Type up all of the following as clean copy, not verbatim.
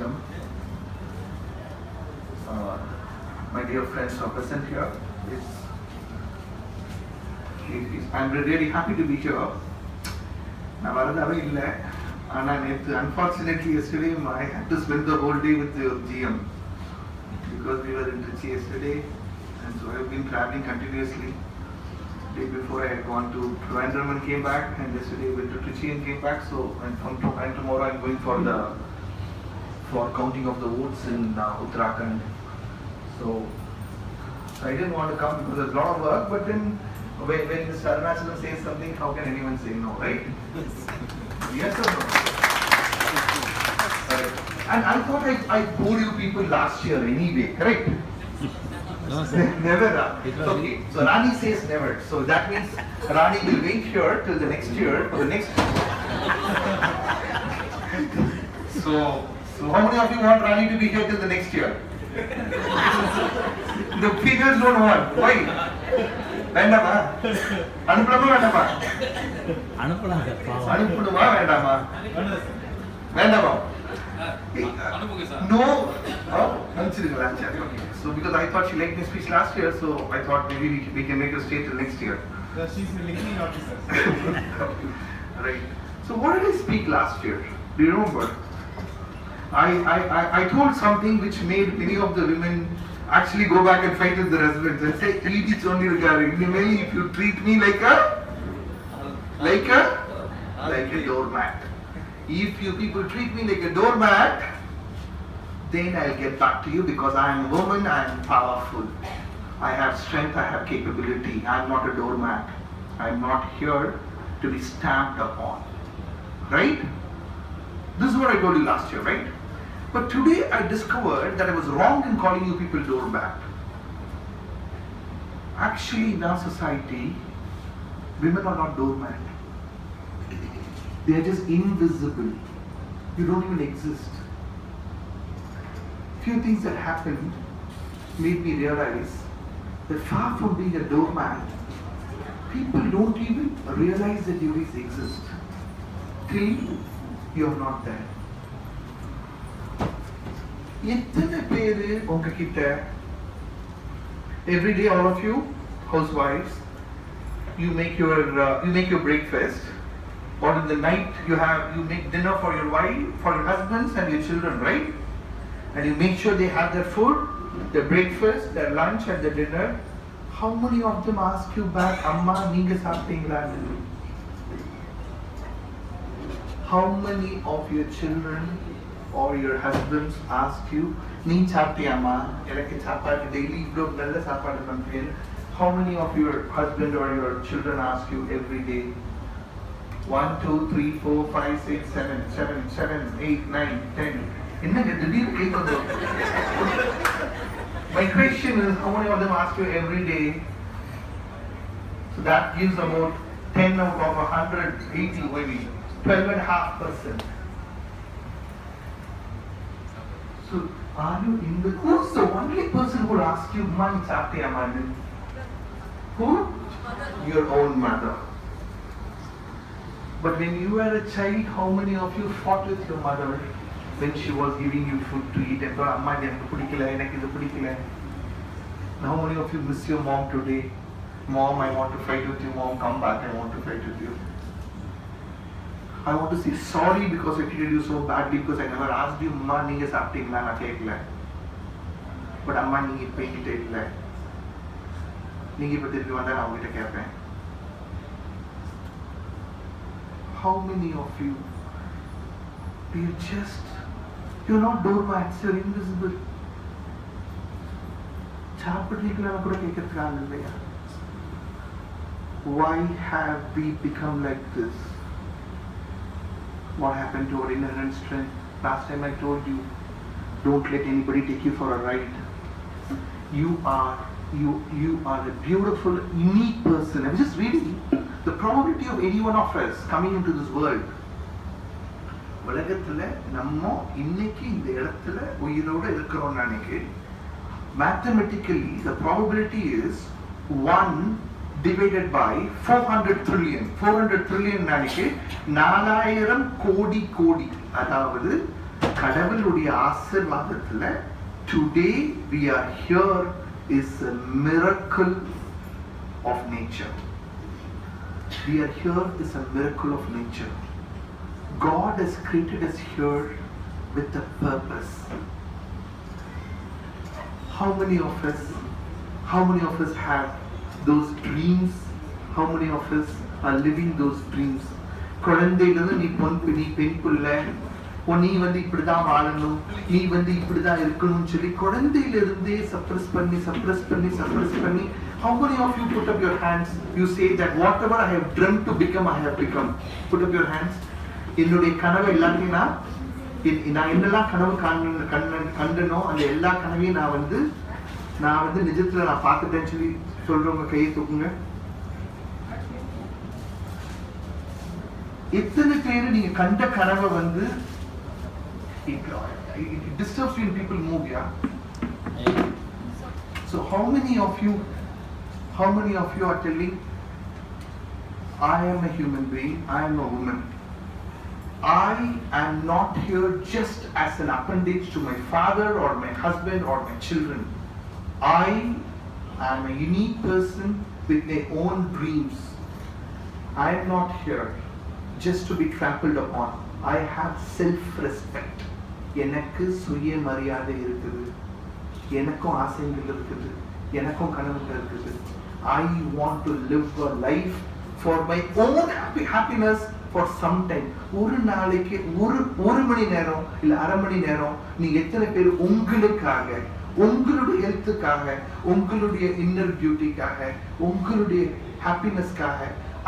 welcome. My dear friends are present here. I'm really happy to be here. Unfortunately, yesterday I had to spend the whole day with the GM because we were in Trichy yesterday, and so I've been traveling continuously. Day before I had gone to Trivandrum and came back, and yesterday went to Trichy and came back. So and tomorrow I'm going for counting of the votes in Uttarakhand. So I didn't want to come because there's a lot of work, but then when Mr. Arunachalam says something, how can anyone say no, right? Yes or no? And I thought I bored you people last year anyway, correct? No, sir. Never. Okay, so Rani says never. So that means Rani will wait here till the next year for the next. So how many of you want Rani to be here till the next year? The females don't want. Why? வேண்டாமா? அனுப்பலாமா வேண்டாமா? அனுப்பலாம் sir. அனுப்பணுமா வேண்டாமா? வேண்டாமா? No. அனுப்பிச்சிருங்களா? சரி, okay. So because I thought she liked my speech last year, so I thought maybe we can make her stay till next year. She's linking officer. Right. So what did I speak last year? Do you remember? I told something which made many of the women actually go back and fight with the husbands and say, "Eat it only regarding if you treat me like a doormat. If you people treat me like a doormat, then I'll get back to you because I am a woman, I am powerful. I have strength, I have capability. I am not a doormat. I am not here to be stamped upon." Right? This is what I told you last year, right? But today I discovered that I was wrong in calling you people doormat. Actually, in our society, women are not doormat. They are just invisible. You don't even exist. Few things that happened made me realize that far from being a doormat, people don't even realize that you exist till you're not there. எத்தனை பேரு உங்ககிட்ட every day, all of you housewives, you make your breakfast, or in the night you make dinner for your wife, for your husbands and your children, right? And you make sure they have their food, their breakfast, their lunch and their dinner. How many of them ask you back, "Amma, neenga saaptingla?" How many of your children or your husbands ask you, "Nee saaptiyamma? Elakku saapadu daily ivlo nalla saapadu pandreen?" How many of your husband or your children ask you every day? 1, 2, 3, 4, 5, 6, 7, 7, 7, 8, 9, 10. என்னங்க திடீர்னு கேட்குது? My question is, how many of them ask you every day? So that gives about 10 out of 180, maybe 12.5%. So are you in the? Who's the only person who will ask you, "Man, saaptiyamma?" Who? Your own mother. But when you were a child, how many of you fought with your mother when she was giving you food to eat and thought, "Amma, enakku pidikala, enakku idu pidikala"? How many of you miss your mom today? "Mom, I want to fight with you. Mom, come back, I want to fight with you." I want to say sorry because I treated you so badly because I never asked you, "Amma, neenga saaptingla?" Na kekla. But "Amma, neenga ipo enkita illa. Neenga ipo thiruppi vandha na ungitta keppen." How many of you, you're not doormats, you're invisible. Why have we become like this? What happened to our inherent strength? Last time I told you, don't let anybody take you for a ride. You are a beautiful, unique person. I was just reading the probability of any one of us coming into this world. உலகத்துல நம்ம இன்னைக்கு இந்த இடத்துல உயிரோட இருக்கிறோம் நினைக்கிறேன். Mathematically, the probability is 1 divided by 400 trillion. 400 trillion நினைக்கிறேன் 4000 கோடி கோடி. அதாவது கடவுளுடைய ஆசீர்வாதத்துல today we are here is a miracle of nature. We are here is a miracle of nature. God has created us here with a purpose. How many of us have those dreams? How many of us are living those dreams? குழந்தையிலிருந்து நீ பெண் புள்ள, நீ இப்படிதான் வாழணும், நீ இப்படிதான் இருக்கணும்னு சொல்லி குழந்தையிலிருந்தே சப்ரஸ் பண்ணி how many of you put up your hands? You say that whatever I have dreamt to become, I have become. Put up your hands. என்னுடைய கனவு எல்லாத்தையும் நான் என்னெல்லாம் கனவு கண்டனோ அந்த எல்லா கனவையும் நான் நிஜத்துல நான் பார்த்துட்டேன்னு சொல்லி சொல்றவங்க கையை தூக்குங்க. எத்தனை பேர் நீங்க கண்ட கனவை it disturbs when people move, yeah? So how many of you are telling, I am a human being, I am a woman. I am not here just as an appendage to my father or my husband or my children. I am a unique person with my own dreams. I am not here just to be trampled upon. I have self-respect. எனக்கு சுயமரியாதை இருக்குது, எனக்கும் ஆசைகள் இருக்குது, எனக்கும் கனவுகள் இருக்குது. I want to live a life for my own happiness for some time. ஒரு நாளைக்கு ஒரு மணி நேரம் இல்ல அரை மணி நேரம் நீங்க எத்தனை பேர் உங்களுக்காக, உங்களுடைய ஹெல்த்துக்காக, உங்களுடைய இன்னர் பியூட்டிக்காக, உங்களுடைய ஹாப்பினஸ்க்காக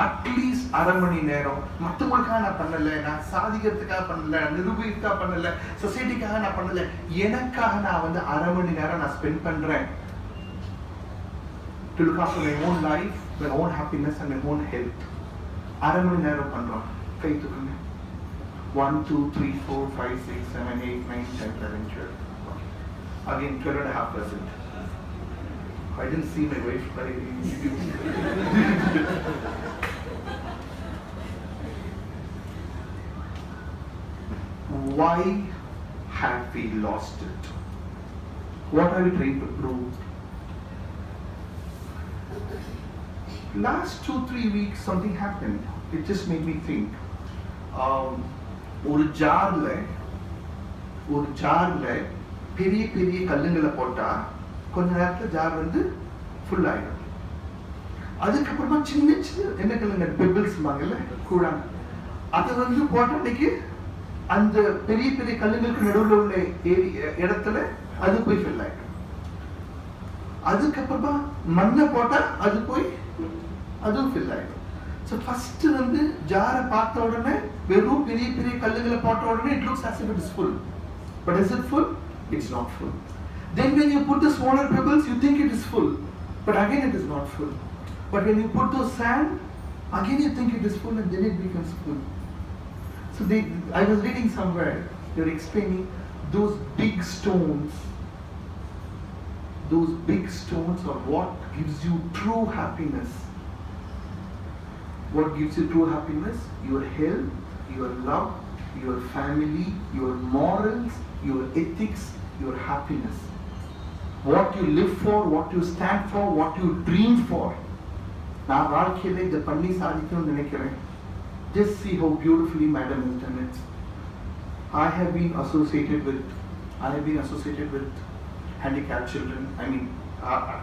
அட்லீஸ்ட் அரை மணி நேரம், மற்றவங்களுக்காக நான் பண்ணல, நான் சாதிக்கிறதுக்காக பண்ணல, நிரூபிக்கா பண்ணல, சொசைட்டிக்காக நான் பண்ணல, எனக்காக நான் அரை மணி நேரம் நான் ஸ்பெண்ட் பண்றேன் to look after my own life, my own happiness and my own health. அரை மணி நேரம் பண்றோம். கை தூக்குங்க. 1 2 3 4 5 6 7 8 9 10 11 12. Again 12.5%. I didn't see my wife, but why have we lost it? What are we trying to prove? Last 2-3 weeks something happened. It just made me think. ஒரு ஜார்ல பெரிய பெரிய கல்லுங்களை போட்டா கொஞ்ச நேரத்துல ஜார் ஃபுல் ஆயிடும். அதுக்கப்புறமா சின்ன சின்ன என்ன கல்லுங்க, பெபிள்ஸ் கூழாங்க, அதை போட்டன்னைக்கு அந்த பெரிய பெரிய கல்லுங்களுக்கு நடுவில் உள்ள இடத்துல அது போய் ஃபில் ஆயிடும். அதுக்கப்புறமா மண்ணை போட்டா அது போய் அதுவும் ஃபில் ஆயிடும். ஸோ ஃபர்ஸ்ட் ஜாரை பார்த்த உடனே வெறும் பெரிய பெரிய கல்லுகளை போட்ட உடனே it looks as if it is full, but is it full? It's not full. Then when you put the smaller pebbles, you think it is full, but again it is not full. But when you put those sand, again you think it is full, and then it becomes full. So I was reading somewhere, they were explaining those big stones are what gives you true happiness. What gives you true happiness? Your health, your love, your family, your morals, your ethics, your happiness. What you live for, what you stand for, what you dream for. நான் வாழ்க்கையில இதை பண்ணி சாதிக்கணும்னு நினைக்கிறேன். Just see how beautifully Madam has done it. I have been associated with handicapped children. I mean,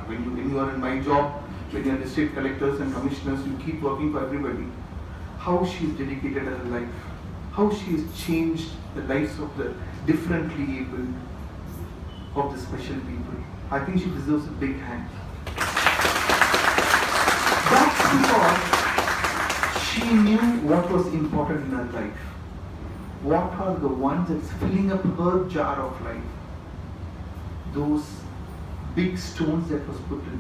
when you are in my job, when you are district collectors and commissioners, you keep working for everybody. How she is dedicated her life, how she has changed the lives of the differently able, of the special people. I think she deserves a big hand. That's because she knew what was important in her life. What are the ones that's filling up her jar of life? Those big stones that was put in.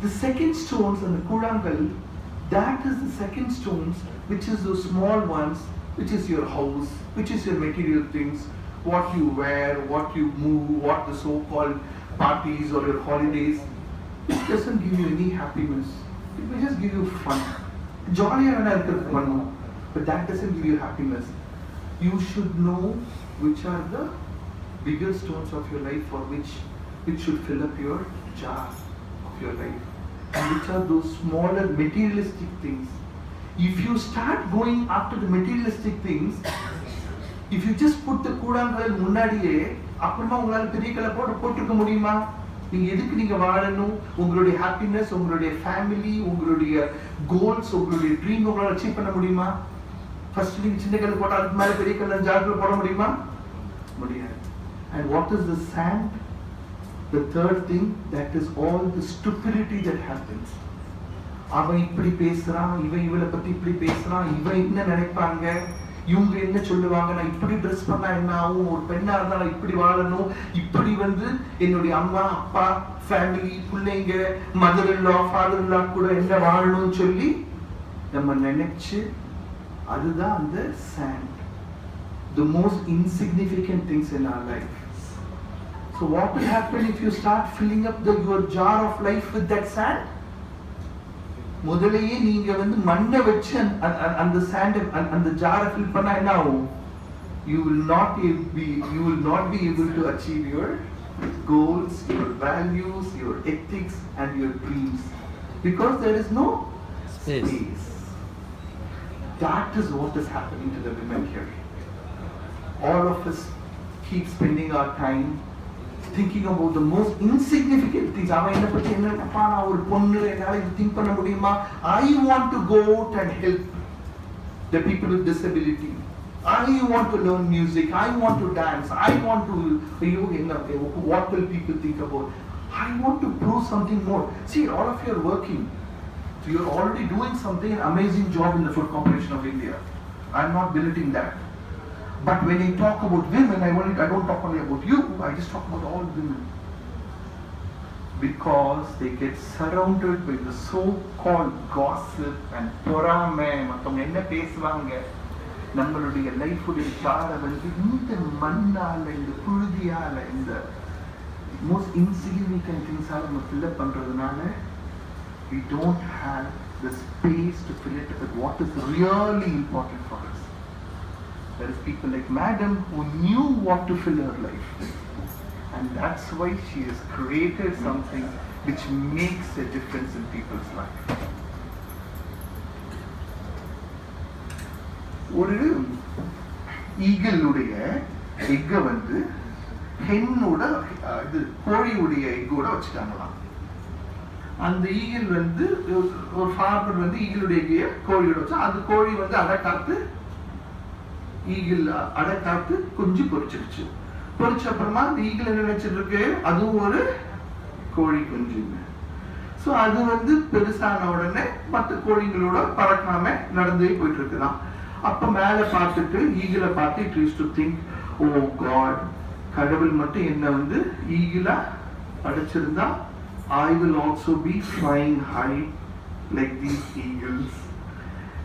The second stones and the kudangal, that is the second stones, which is those small ones, which is your house, which is your material things, what you wear, what you move, what the so-called parties or your holidays. It doesn't give you any happiness. It will just give you fun. Jolly and fun, but that doesn't give you happiness. You should know which are the bigger stones of your life, or which should fill up your jar of your life, and which are those smaller materialistic things. If you start going after the materialistic things, if you just put the கூடாங்கல் முன்னாடியே அப்புறமா உங்களால பெரிய கல்லை போட்டுக்க முடியுமா? நீங்க எதுக்கு நீங்க வாழணும்? உங்களுடைய ஹாப்பினஸ், உங்களுடைய ஃபேமிலி, உங்களுடைய கோல்ஸ், உங்களுடைய ட்ரீம் உங்களால அச்சீவ் பண்ண முடியுமா? ஃபர்ஸ்ட் நீங்க சின்ன கல்லை போட்டா அதுக்கு மேல பெரிய கல்லை ஜார்ல போட முடியுமா? முடியாது. And what is the sand? The third thing, that is all the stupidity that happens. அவன் இப்படி பேசுறான், இவன் இவளை பத்தி இப்படி பேசுறான், இவன் என்ன நினைப்பாங்க, இவங்க என்ன சொல்லுவாங்க, நான் இப்படி ட்ரெஸ் பண்ணா என்ன ஆகும், ஒரு பெண்ணா இருந்தா நான் இப்படி வாழணும், இப்படி என்னுடைய அம்மா அப்பா ஃபேமிலி பிள்ளைங்க மதர் இல்லா ஃபாதர் இல்லா கூட என்ன வாழணும்னு சொல்லி நம்ம நினைச்சு, அதுதான் அந்த sand, the most insignificant things in our life. So what will happen if you start filling up your jar of life with that sand? முதலையே நீங்க மண்ணை வச்சு அந்த சாண்ட் அந்த ஜாரை ஃபில் பண்ணா என்ன ஆகும்? You will not be able to achieve your goals, your values, your ethics and your dreams, because there is no space. That is what is happening to the women here. All of us keep spending our time thinking about the most insignificant things. அவன் என்ன பத்தி என்ன நினைப்பா, நான் ஒரு பொண்ணு, என்னால இது திங்க் பண்ண முடியுமா? I want to go out and help the people with disability. I want to learn music. I want to dance. I want to, what will people think about? I want to prove something more. See, all of you are working. So you are already doing something, an amazing job in the Food Corporation of India. I am not belittling that. But when I talk about women, I don't talk only about you, I just talk about all women. Because they get surrounded by the so-called gossip and பொறாமை, மத்தவங்க என்ன பேசுவாங்க, நம்மளுடைய லைஃபுடைய சாரை இந்த மண்ணால, இந்த புழுதியால, இந்த most insignificant things நம்ம fill up பண்றதுனால, we don't have the space to fill it with what is really important for us. There is people like Madam who knew what to fill her life with. And that's why she has created something which makes a difference in people's life. ஒரு ஈகிளுடைய எக்க ஹென்னோட கோழியுடைய எக்கோட வச்சுட்டாங்களாம். அந்த eagle ஒரு farmer ஈகிளுடைய எக்கைய கோழியோட வச்சா, அந்த கோழி அடை காத்து eagle அடை காத்து குஞ்சு பொரிச்சிருச்சு. பொரிச்ச அப்புறமா அந்த ஈகிள் என்ன நினைச்சிட்டு இருக்கு, அதுவும் ஒரு கோழி குஞ்சு. ஸோ அது பெருசான உடனே மற்ற கோழிங்களோட பறக்காம நடந்தே போயிட்டு இருக்குதான். அப்ப மேல பார்த்துட்டு ஈகிளை பார்த்து it used to think, oh god, கடவுள் மட்டும் என்ன ஈகிளா அடைச்சிருந்தா, I will also be flying high like these eagles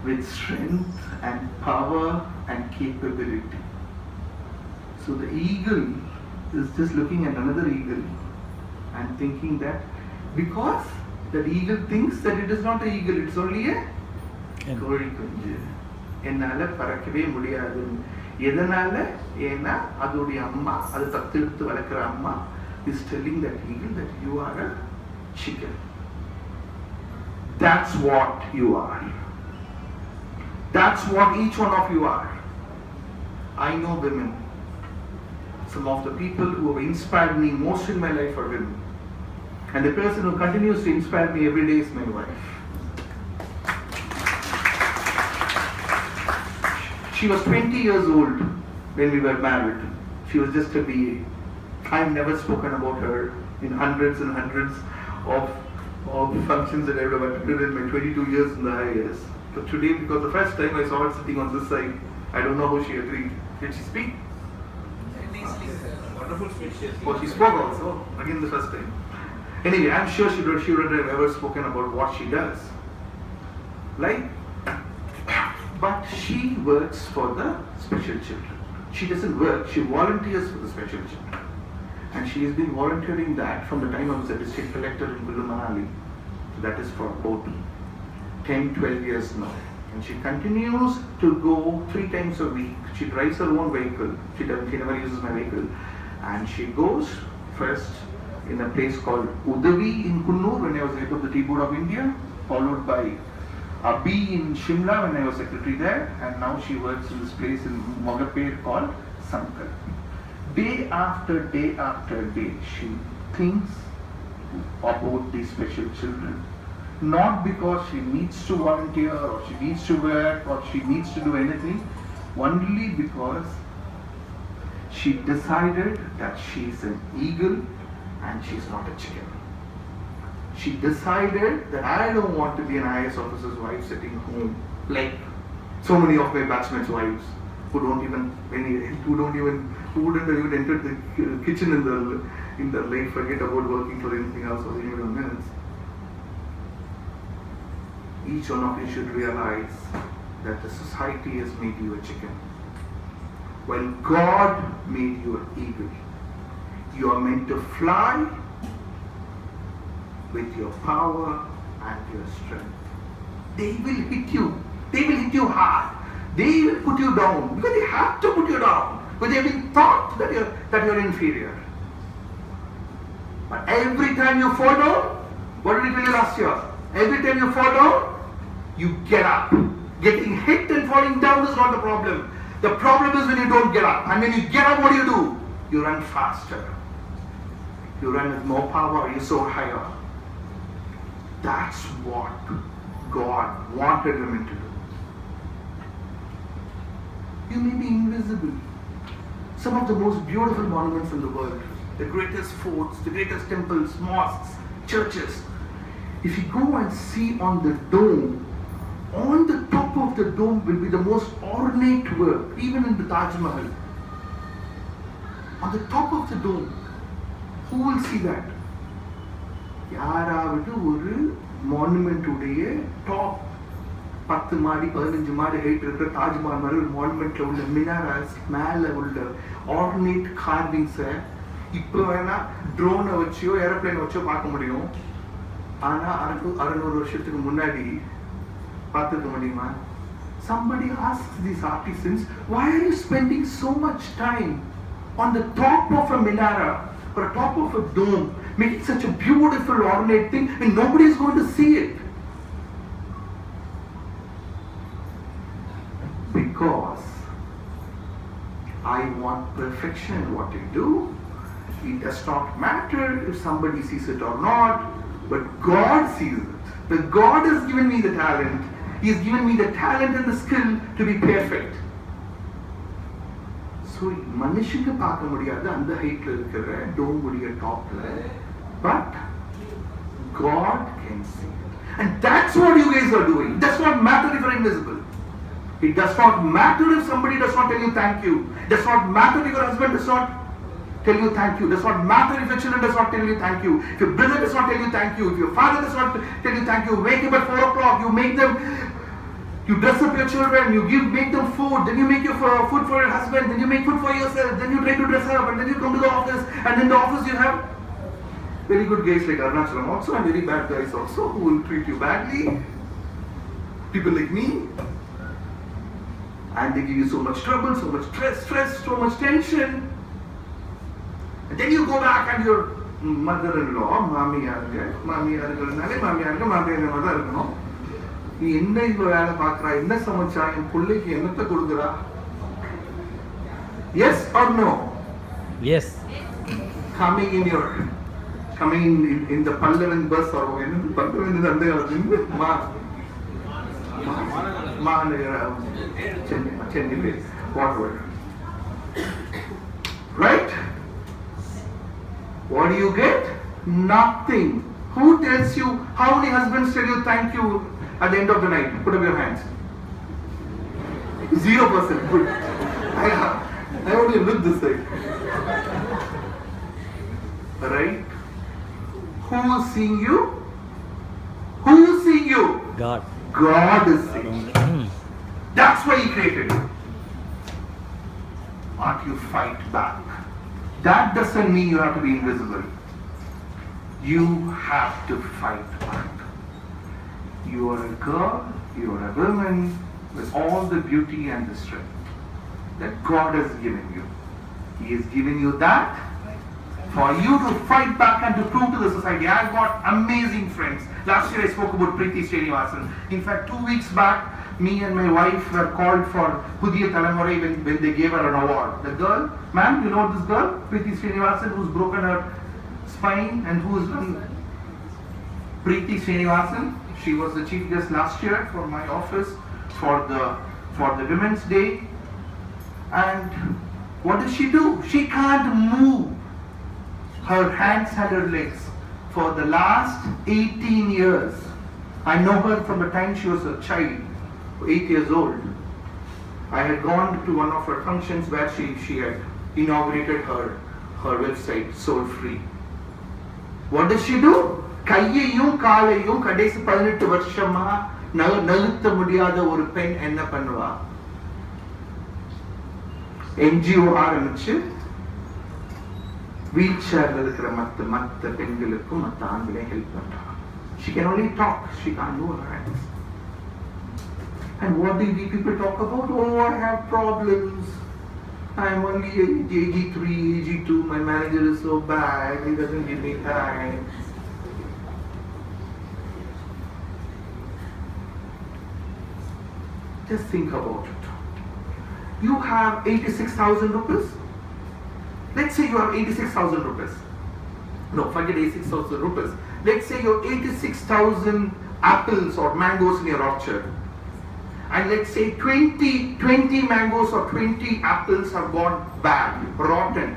with strength and power and capability. So the eagle is just looking at another eagle and thinking that, because that eagle thinks that it is not an eagle, it's only a கோழி குஞ்சு, என்னால பறக்கவே முடியாது. எதனால? ஏன்னா அதோடைய அம்மா, அது தத்தெடுத்து வளர்க்கிற அம்மா is telling that eagle that you are a chicken. That's what you are. That's what each one of you are. I know women. Some of the people who have inspired me most in my life are women. And the person who continues to inspire me every day is my wife. She was 20 years old when we were married. She was just a BA. I've never spoken about her in hundreds and hundreds of functions that I would have attended in my 22 years in the IAS. But today, because the first time I saw her sitting on this side, I don't know how she agreed. Did she speak? Wonderful speech. Oh, she spoke also. Again, the first time. Anyway, I'm sure she would have ever spoken about what she does. Right? But she works for the special children. She doesn't work, she volunteers for the special children. And she has been volunteering that from the time I was a district collector in Manali. So that is for about 10-12 years now. And she continues to go 3 times a week. She drives her own vehicle. She never uses my vehicle. And she goes first in a place called Udavi in Kunnur when I was head of the Tea Board of India, followed by Abi in Shimla when I was secretary there, and now she works in this place in Mogapir called Sankar. Day after day after day, she thinks about these special children. Not because she needs to volunteer or she needs to work or she needs to do anything, only because she decided that she's an eagle and she's not a chicken. She decided that I don't want to be an IAS officer's wife sitting home like so many of my batchmates' wives who wouldn't even enter the kitchen in their life, forget about working for anything else or even a minute. Each one of you should realize that the society has made you a chicken, while God made you an eagle. You are meant to fly with your power and your strength. They will hit you. They will hit you hard. They will put you down because they have to put you down because they have been taught that you're inferior. But every time you fall down, what did I tell you last year? Every time you fall down, you get up. Getting hit and falling down is not the problem. The problem is when you don't get up. And when you get up, what do? You run faster. You run with more power. You soar higher. That's what God wanted women to do. You may be invisible. Some of the most beautiful monuments in the world, the greatest forts, the greatest temples, mosques, churches. If you go and see on the dome, on the top of the dome will be the most ornate work, even in the Taj Mahal. On the top of the dome, who will see that? யாராவது ஒரு monument உடைய top 10 மாடி 15 மாடி height இருக்கிற தாஜ்மஹால் மாதிரி ஒரு மானுமெண்ட்ல உள்ள மினாராஸ் மேல உள்ள ஆர்னேட் கார்விங்ஸை இப்போ வேணா ட்ரோனை வச்சோ ஏரோப்ளேன் வச்சோ பார்க்க முடியும். ஆனா 600 வருஷத்துக்கு முன்னாடி பார்த்துக்க முடியுமா? Somebody asks these artisans, why are you spending so much time on the top of a minara or the top of a dome, making such a beautiful ornate thing and nobody is going to see it? Because I want perfection in what I do. It does not matter if somebody sees it or not, but God sees it. But God has given me the talent. He has given me the talent and the skill to be perfect. So, மனுஷங்க பார்க்க முடியாது அந்த ஹைட்ல இருக்கிற டோம் உடைய டாப்ல, but God can see it. And that's what you guys are doing. It does not matter if you're invisible. It does not matter if somebody does not tell you thank you. It does not matter if your husband does not tell you thank you. It does not matter if your children does not tell you thank you. If your brother does not tell you thank you. If your father does not tell you thank you. Wake up at 4 o'clock. You make them, you dress up your children. You make them food. Then you make your food for your husband. Then you make food for yourself. Then you try to dress up. And then you come to the office. And in the office you have very good guys like Arunachalam also and very bad guys also who will treat you badly. People like me. And they give you so much trouble, so much stress, so much tension. And then you go back and your mother-in-law, மாமியாருங்க இருக்கணும். நீ என்ன இவ்வளவு வேலை பார்க்கறா, என்ன சமைச்சா, என் பிள்ளைக்கு என்னத்தை கொடுக்குறா? Yes or no? Yes. Coming in the Pallavan bus or when Pallavan is under Chennai, whatever. Right? What do you get? Nothing. Who tells you? How many husbands tell you thank you at the end of the night? Put up your hands. 0%. Good. I want you to look this side. Right? Who is seeing you? Who is seeing you? God. God is seeing you. That's why He created you. But you fight back. That doesn't mean you have to be invisible. You have to fight back. You are a girl, you are a woman, with all the beauty and the strength that God has given you. He has given you that for you to fight back and to prove to the society. I've got amazing friends. Last year I spoke about Preeti Srinivasan. In fact, 2 weeks back, me and my wife were called for Pudiya Talamurai when they gave her an award. The girl, ma'am, you know this girl, Preeti Srinivasan, who's broken her spine and who's done. Preeti Srinivasan, she was the chief guest last year for my office for the Women's Day. And what does she do? She can't move her hands and her legs for the last 18 years. I know her from the time she was a child, 8 years old. I had gone to one of her functions where she had inaugurated her website, Soul Free. What does she do? கையையும் காலையும் கடைசி 18 வருஷமா நகர்த்த முடியாத ஒரு பெண் என்ன பண்ணுவா? NGO ஆரம்பிச்சு வீல் சேர்ல இருக்கிற மத்த பெண்களுக்கும் மத்த ஆண்களே ஹெல்ப் பண்றா. She can only talk, she can't move her hands. And what do we people talk about? Oh, I have problems. I'm only AG3, AG2, my manager is so bad, he doesn't give me time. Just think about it. You have 86,000 rupees. Let's say you have 86,000 rupees. No, forget 86,000 rupees. Let's say you have 86,000 apples or mangoes in your orchard. And let's say 20 mangoes or 20 apples have gone bad, rotten.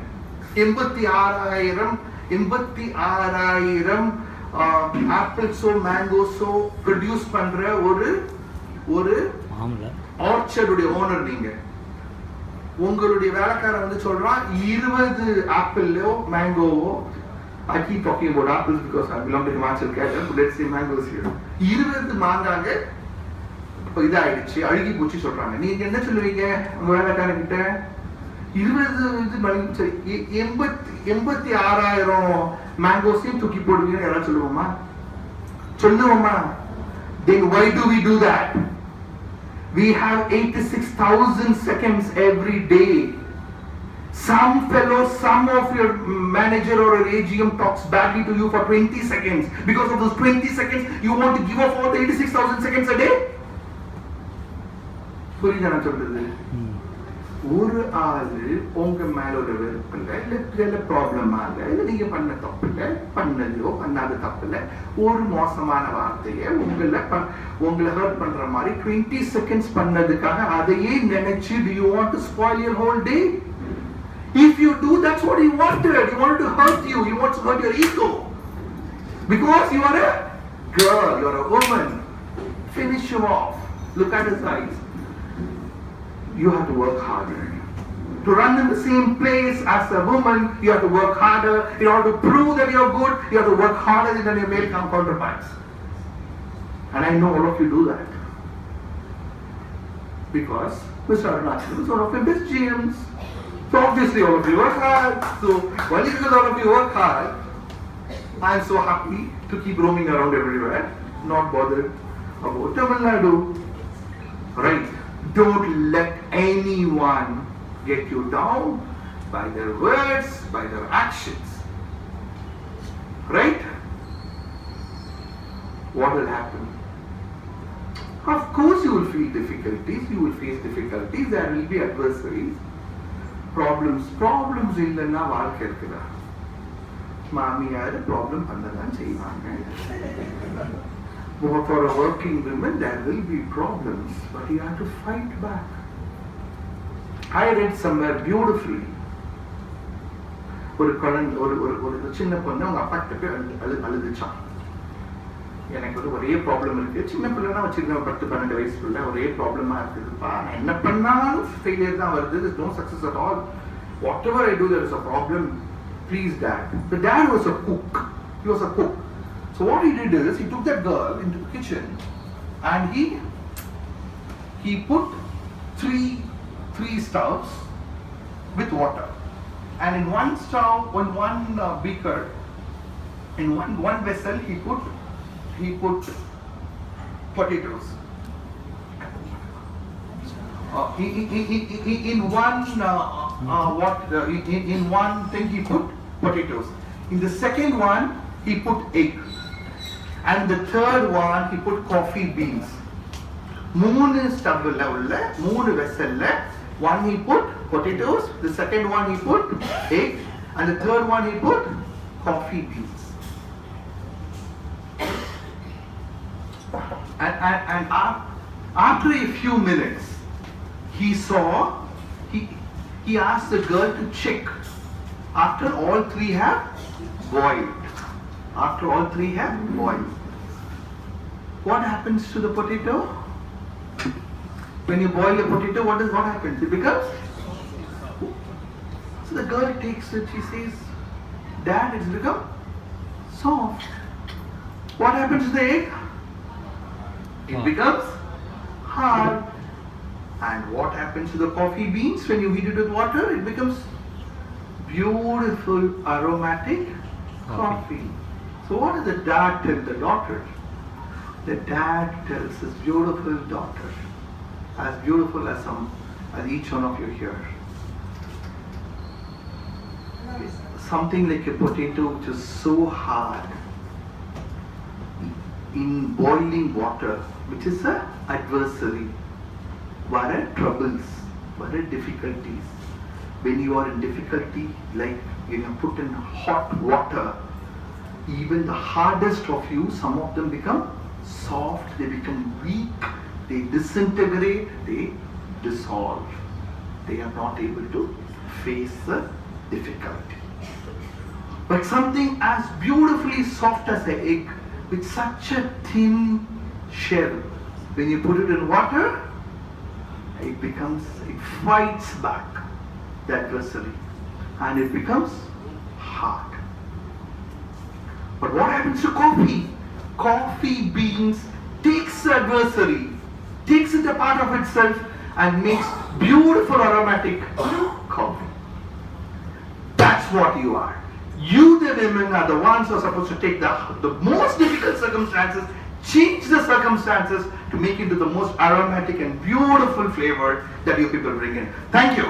86,000 apples or mangoes so produce பண்ற ஒரு orchard உடைய owner நீங்க. உங்களுடைய வேலைக்காரன் வந்து சொல்றான் 20 ஆப்பிளோ மேங்கோவோ, I keep talking about apples because I belong to Himachal cattle, but let's say mangoes here. 20 மாங்காங்க இதாயிடுச்சு, அழுகி போச்சு சொல்றாங்க. நீங்க என்ன சொல்லுவீங்க உங்க வேலைக்காரன் கிட்ட? 20 86,000 மேங்கோஸையும் தூக்கி போடுவீங்கன்னு யாராவது சொல்லுவோமா? Then why do we do that? We have 86,000 seconds every day. Some fellow, some of your manager or an AGM talks badly to you for 20 seconds. Because of those 20 seconds, you want to give up all the 86,000 seconds a day? புரியுதா நான் சொல்றது? ஒரு ஆளு உங்க மேல ஒரு வெறுப்பு இல்ல ப்ராப்ளமா இல்ல நீங்க பண்ண தப்பு இல்ல பண்ணலையோ பண்ணாத தப்பு இல்ல ஒரு மோசமான வார்த்தையை உங்களை ஹர்ட் பண்ற மாதிரி 20 செகண்ட்ஸ் பண்ணதுக்காக அதையே நினைச்சு do you want to spoil your whole day? If you do, that's what he wanted. He wanted to hurt you. He wants to hurt your ego. Because you are a girl, you are a woman. Finish him off. Look at his eyes. You have to work harder. To run in the same place as a woman, you have to work harder. In order to prove that you're good, you have to work harder than your male counterparts. And I know all of you do that. Because Mr. Arunachal is one of your best GMs. So obviously all of you work hard. So only because all of you work hard, I am so happy to keep roaming around everywhere, not bothered about Tamil Nadu. Right? Don't let anyone get you down by their words, by their actions. Right? What will happen? Of course you will feel difficulties, you will face difficulties, there will be adversaries. Problems இல்லைன்னா வாழ்க்கை இருக்குதா? மாமியார் problem பண்ணதான் செய்வாங்க. For a working woman, there will be problems, but you have to fight back. I read somewhere beautifully. ஒரு சின்ன பொண்ணு அவங்க அப்பா கிட்ட போய் அழுதுச்சான். எனக்கு ஒரே ப்ராப்ளம் இருக்கு, சின்ன பிள்ளைனா வச்சிருக்கேன் 10-12 வயசு பிள்ளை, ஒரே ப்ராப்ளமா இருக்குதுப்பா, நான் என்ன பண்ணாலும் ஃபெயிலியர் தான் வருது, there's no success at all, whatever I do there is a problem, please dad. The dad was a cook. So what he did is he took that girl into the kitchen and he put three stoves with water, and in one stove, one beaker, in one vessel he put potatoes. In one thing he put potatoes. In the second one he put egg, and the third one he put coffee beans. மூணு ஸ்டவ்ல உள்ள மூணு வெசல்ல one he put potatoes, the second one he put egg, and the third one he put coffee beans. And after a few minutes, he asked the girl to check after all three have boiled. After all three have boiled, what happens to the potato? When you boil a potato, what happens? It becomes. So the girl takes it. She says, "Dad, it's become soft." What happens to the egg? It becomes hard. And what happens to the coffee beans when you heat it with water? It becomes beautiful aromatic coffee. So what does the dad tell the daughter? The dad tells his beautiful daughter, as beautiful as each one of you here, something like a potato which is so hard, in boiling water, which is an adversary, what are troubles, what are difficulties. When you are in difficulty, like when you put in hot water, even the hardest of you, some of them become soft, they become weak, they disintegrate, they dissolve. They are not able to face the difficulty. But something as beautifully soft as an egg, with such a thin shell, when you put it in water, it fights back the adversary, and it becomes hard. But what happens to coffee? Coffee beans takes the adversary, takes it a part of itself, and makes beautiful aromatic coffee. That's what you are. You, the women, are the ones who are supposed to take the most difficult circumstances, change the circumstances to make it into the most aromatic and beautiful flavor that you people bring in. Thank you.